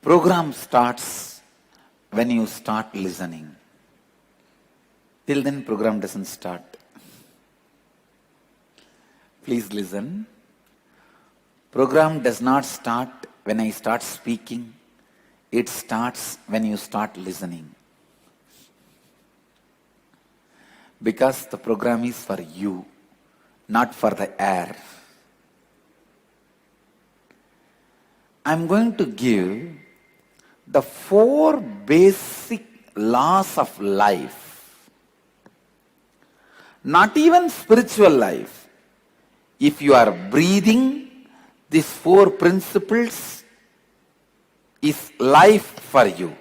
Program starts when you start listening. Till then, program doesn't start. Please listen. Program does not start when I start speaking. It starts when you start listening. Because the program is for you, not for the air. I'm going to give the 4 basic laws of life. Not even spiritual life. If you are breathing, these 4 principles is life for you.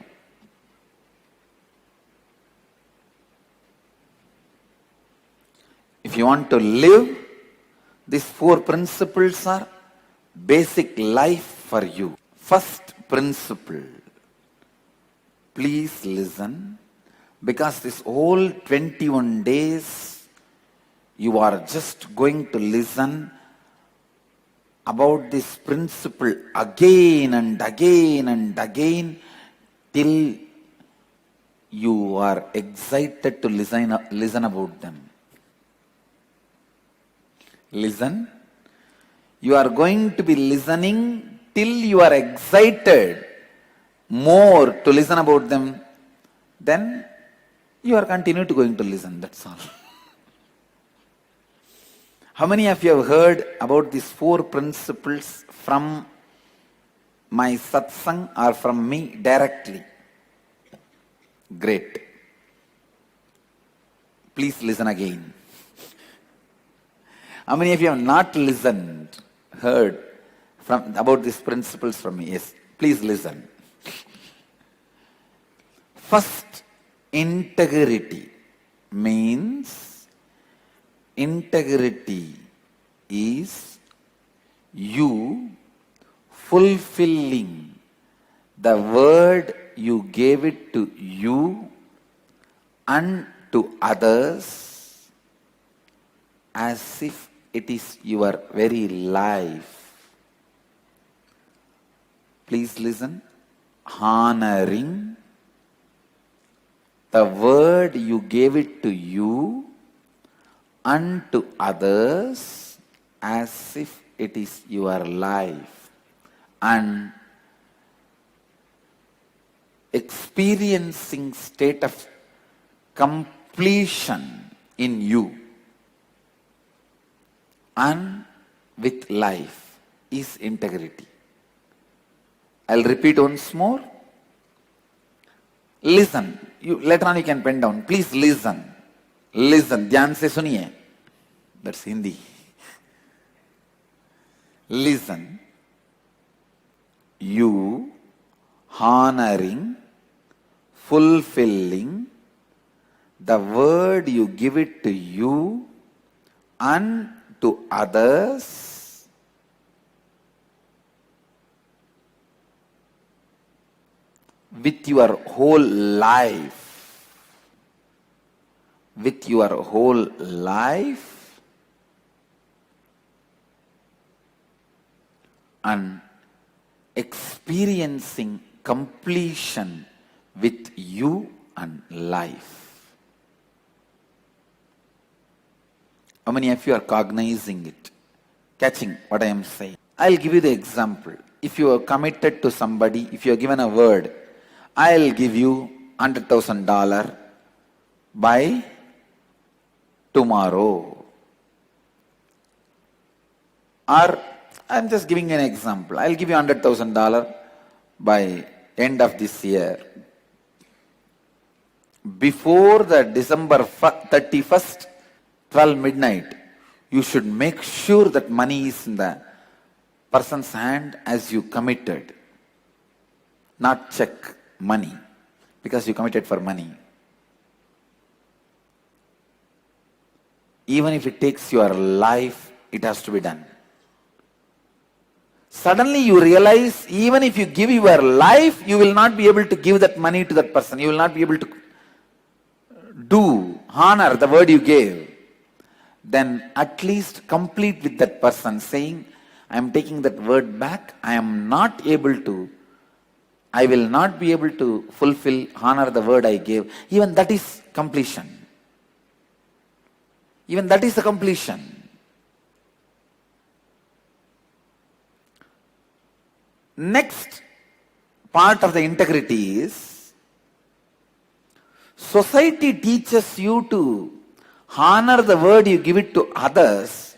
If you want to live, these 4 principles are basic life for you. First principle. Please listen, because this whole 21 days you are just going to listen about this principle again and again and again till you are excited to listen about them. Listen. You are going to be listening till you are excited more to listen about them. Then you are continuing to going to listen. That's all. How many of you have heard about these 4 principles from my satsang or from me directly? Great. Please listen again. How many of you have not heard about these principles from me? Yes, please listen. First, integrity means integrity is you fulfilling the word you gave it to you and to others as if it is your very life. Please listen. Honoring the word you gave it to you and to others as if it is your life, and experiencing state of completion in you and with life is integrity. I'll repeat once more. Listen. Later on you can pen down. Please listen. Listen. ध्यान से सुनिए. That's Hindi. Listen. You honoring, fulfilling the word you give it to you and to others with your whole life. With your whole life and experiencing completion with you and life. How many of you are cognizing it? Catching what I am saying? I'll give you the example. If you are committed to somebody, if you are given a word, I'll give you $100,000 by tomorrow. Or I'm just giving you an example. I'll give you $100,000 by end of this year. Before the December 31st, 12 midnight, you should make sure that money is in the person's hand as you committed. Not check, money. Because you committed for money. Even if it takes your life, it has to be done. Suddenly you realize, even if you give your life, you will not be able to give that money to that person. You will not be able to honor the word you gave. Then at least complete with that person, saying, I am taking that word back. I am not able to I will not be able to fulfill, honor the word I gave. Even that is completion. Even that is a completion. Next part of the integrity is, society teaches you to honor the word you give it to others,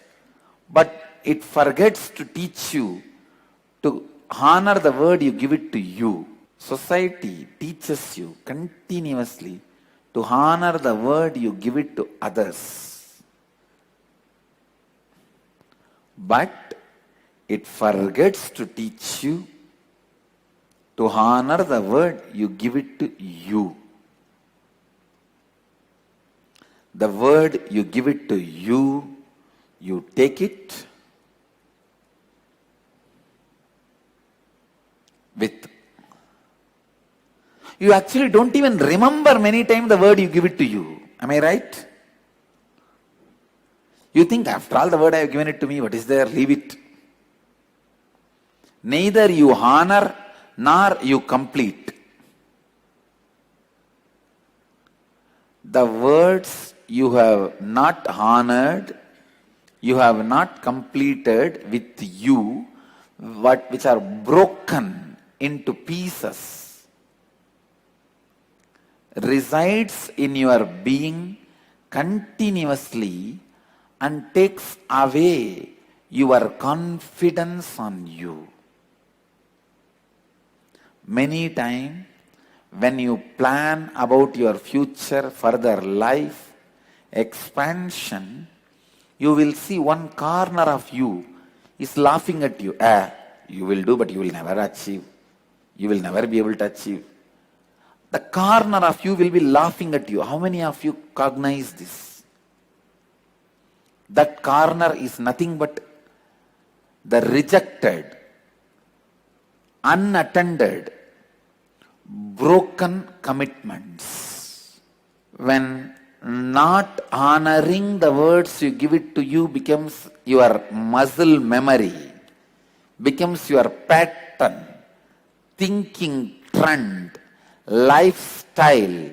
but it forgets to teach you to honor the word you give it to you. Society teaches you continuously to honor the word you give it to others, but it forgets to teach you to honor the word you give it to you. The word you give it to you, you take it with. You actually don't even remember many times the word you give it to you. Am I right? You think, after all the word I have given it to me, what is there? Leave it. Neither you honor nor you complete. The words you have not honored, you have not completed with you, which are broken into pieces, resides in your being continuously and takes away your confidence on you. Many times, when you plan about your future, further life, expansion, you will see one corner of you is laughing at you. You will do, but you will never achieve. You will never be able to achieve. The corner of you will be laughing at you. How many of you cognize this? That corner is nothing but the rejected, unattended, broken commitments. When not honoring the words you give it to you becomes your muscle memory, becomes your pattern, thinking trend, lifestyle,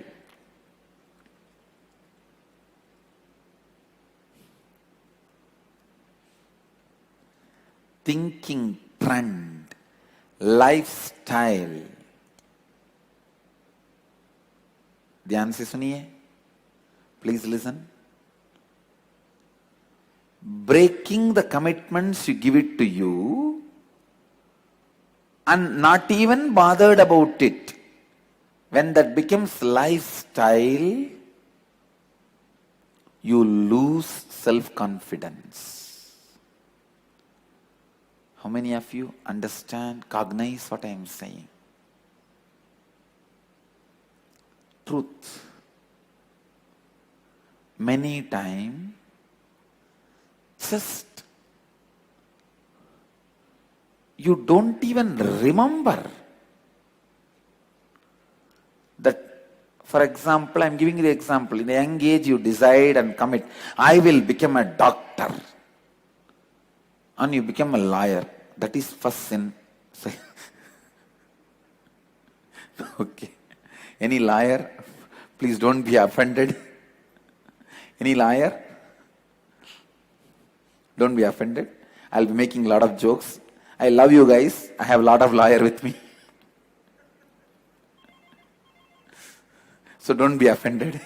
thinking trend, lifestyle. ध्यान से सुनिए, please listen. Breaking the commitments you give it to you and not even bothered about it. When that becomes lifestyle, you lose self-confidence. How many of you understand, cognize what I am saying? Truth. Many times, just you don't even remember that. For example, I am giving you the example. In a young age, you decide and commit, I will become a doctor. And you become a lawyer. That is first sin. Okay. Any liar, please don't be offended. Any liar? Don't be offended. I'll be making a lot of jokes. I love you guys. I have a lot of liar with me. So don't be offended.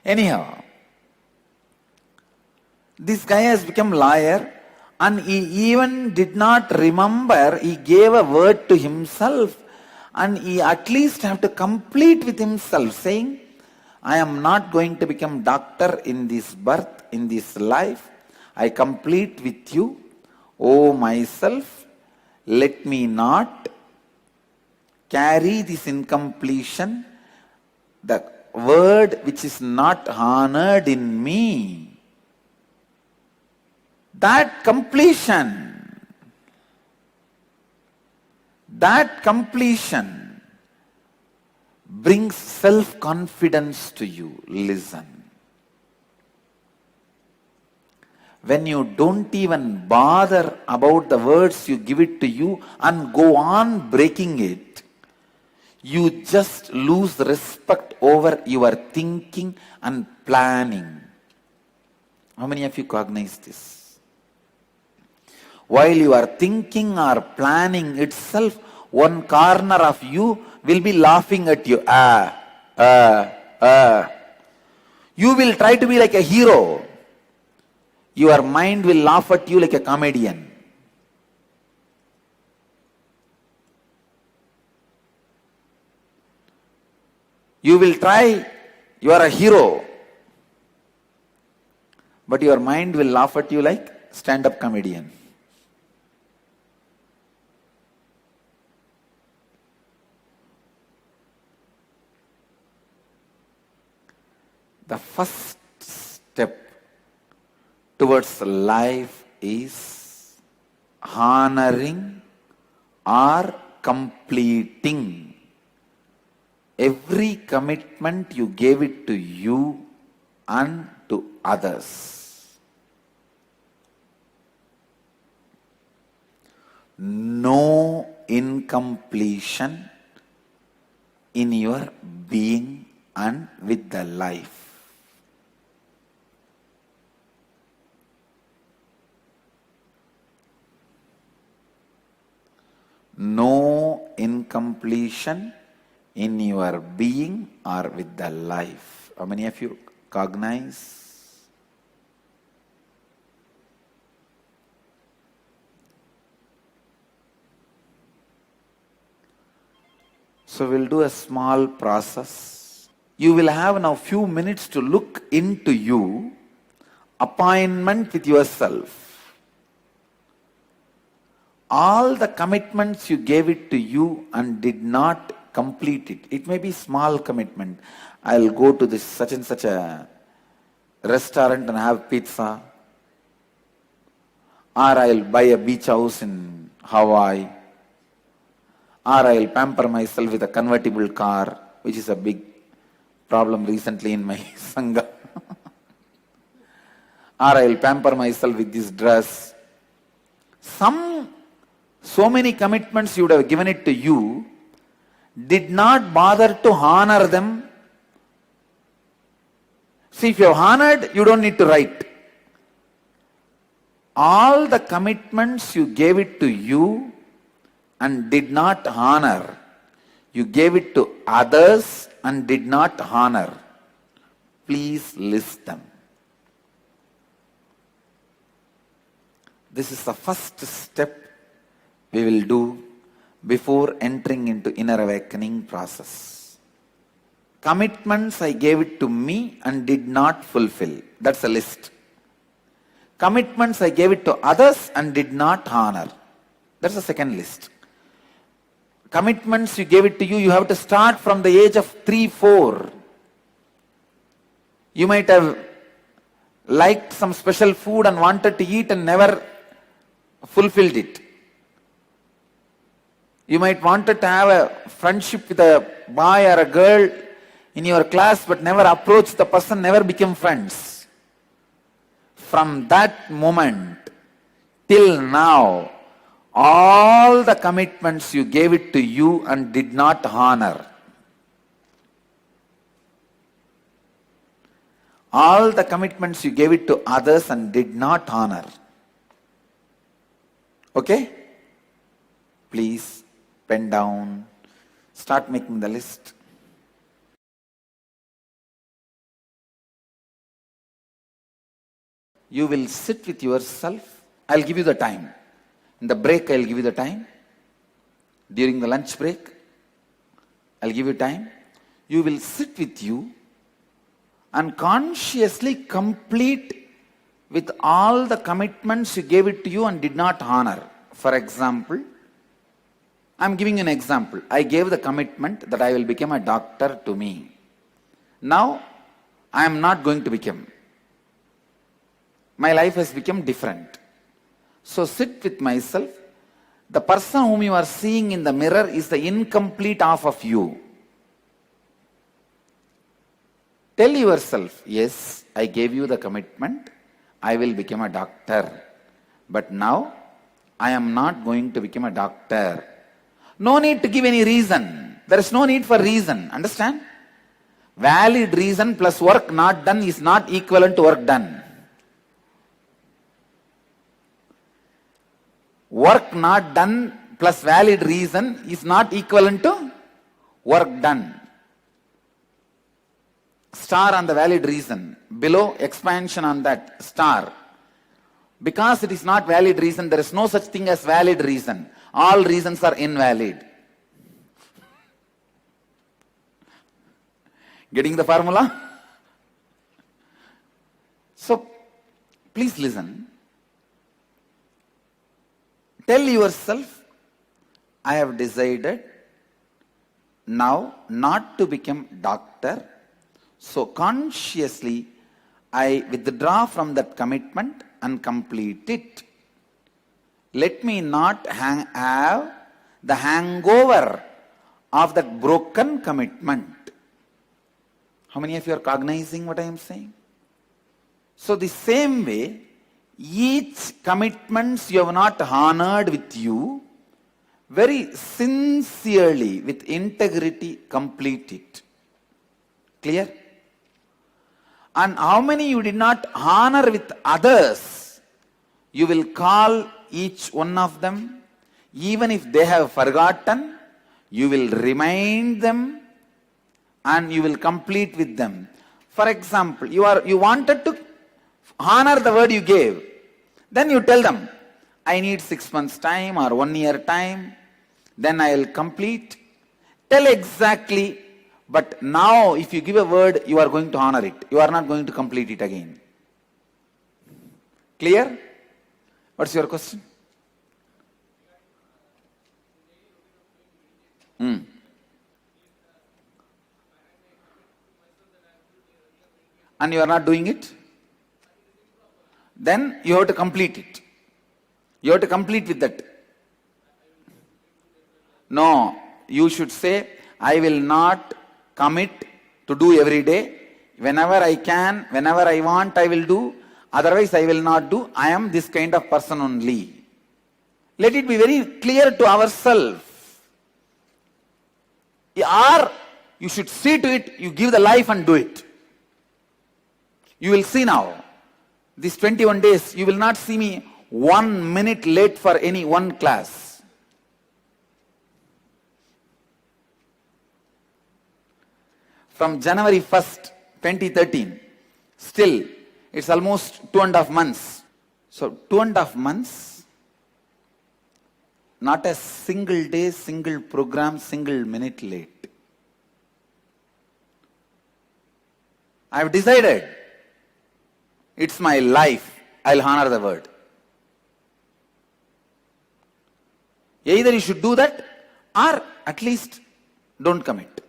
Anyhow, this guy has become liar and he even did not remember, he gave a word to himself and he at least have to complete with himself saying, I am not going to become doctor in this birth, in this life. I complete with you. O myself, let me not carry this incompletion, the word which is not honored in me. That completion brings self-confidence to you. Listen. when you don't even bother about the words you give it to you and go on breaking it, you just lose respect over your thinking and planning. How many of you cognize this? While you are thinking or planning itself, one corner of you will be laughing at you. You will try to be like a hero. Your mind will laugh at you like a comedian. You will try, you are a hero. But your mind will laugh at you like stand-up comedian. The first step towards life is honoring or completing every commitment you gave it to you and to others. No incompletion in your being and with the life. No incompletion in your being or with the life. How many of you cognize? So we'll do a small process. You will have now few minutes to look into you, appointment with yourself. All the commitments you gave it to you and did not complete it. It may be small commitment. I'll go to this such and such a restaurant and have pizza. Or I'll buy a beach house in Hawaii. Or I'll pamper myself with a convertible car, which is a big problem recently in my Sangha. Or I'll pamper myself with this dress. So many commitments you would have given it to you, did not bother to honor them. See, if you have honored, you don't need to write. All the commitments you gave it to you and did not honor, you gave it to others and did not honor, please list them. This is the first step we will do before entering into inner awakening process. Commitments I gave it to me and did not fulfill. That's a list. Commitments I gave it to others and did not honor. That's the second list. Commitments you gave it to you, you have to start from the age of 3, 4. You might have liked some special food and wanted to eat and never fulfilled it. You might wanted to have a friendship with a boy or a girl in your class but never approached the person, never became friends. From that moment till now, all the commitments you gave it to you and did not honor. All the commitments you gave it to others and did not honor. Okay? Please pen down. Start making the list. You will sit with yourself. I'll give you the time. In the break, I'll give you the time. During the lunch break, I'll give you time. You will sit with you and consciously complete with all the commitments you gave it to you and did not honor. For example, I'm giving an example. I gave the commitment that I will become a doctor to me. Now, I am not going to become. My life has become different. So sit with myself. The person whom you are seeing in the mirror is the incomplete half of you. Tell yourself, yes, I gave you the commitment. I will become a doctor. But now, I am not going to become a doctor. No need to give any reason. There is no need for reason. Understand? Valid reason plus work not done is not equivalent to work done. Work not done plus valid reason is not equivalent to work done. Star on the valid reason. Below, expansion on that star. Because it is not valid reason, there is no such thing as valid reason. All reasons are invalid. Getting the formula? So, please listen. Tell yourself, I have decided now not to become doctor. So consciously, I withdraw from that commitment and complete it. Let me not have the hangover of that broken commitment. How many of you are cognizing what I am saying? So the same way, each commitments you have not honored with you, very sincerely, with integrity, complete it. Clear? And how many you did not honor with others, you will call each one of them, even if they have forgotten, you will remind them and you will complete with them. For example, you wanted to honor the word you gave. Then you tell them, I need 6 months time or 1 year time, then I will complete. Tell exactly. But now, if you give a word, you are going to honor it. You are not going to complete it again. Clear? What's your question? And you are not doing it? Then you have to complete it. You have to complete with that. No, you should say, I will not commit to do every day. Whenever I can, whenever I want, I will do. Otherwise, I will not do. I am this kind of person only. Let it be very clear to ourselves. Or you should see to it, you give the life and do it. You will see now. These 21 days, you will not see me 1 minute late for any one class. From January 1st, 2013, still, it's almost 2.5 months. So 2.5 months, not a single day, single program, single minute late. I have decided, it's my life, I'll honor the word. Either you should do that, or at least don't commit.